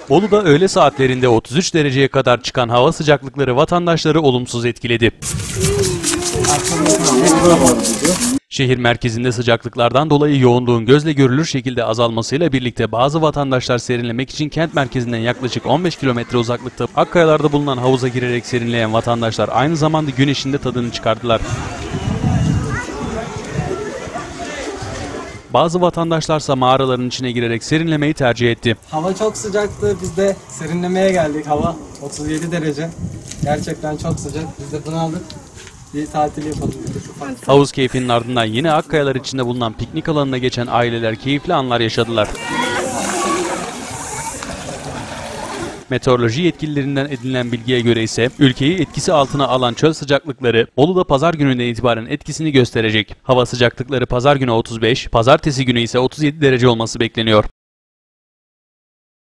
Bolu'da öğle saatlerinde 33 dereceye kadar çıkan hava sıcaklıkları vatandaşları olumsuz etkiledi. Şehir merkezinde sıcaklıklardan dolayı yoğunluğun gözle görülür şekilde azalmasıyla birlikte bazı vatandaşlar serinlemek için kent merkezinden yaklaşık 15 kilometre uzaklıkta Akkayalar'da bulunan havuza girerek serinleyen vatandaşlar aynı zamanda güneşin de tadını çıkardılar. Bazı vatandaşlarsa mağaraların içine girerek serinlemeyi tercih etti. Hava çok sıcaktı. Biz de serinlemeye geldik. Hava 37 derece. Gerçekten çok sıcak. Biz de bunu aldık. Bir tatil yapalım dedik. Havuz keyfinin ardından yine Akkayalar içinde bulunan piknik alanına geçen aileler keyifli anlar yaşadılar. Meteoroloji yetkililerinden edinilen bilgiye göre ise ülkeyi etkisi altına alan çöl sıcaklıkları Bolu'da pazar gününden itibaren etkisini gösterecek. Hava sıcaklıkları pazar günü 35, pazartesi günü ise 37 derece olması bekleniyor.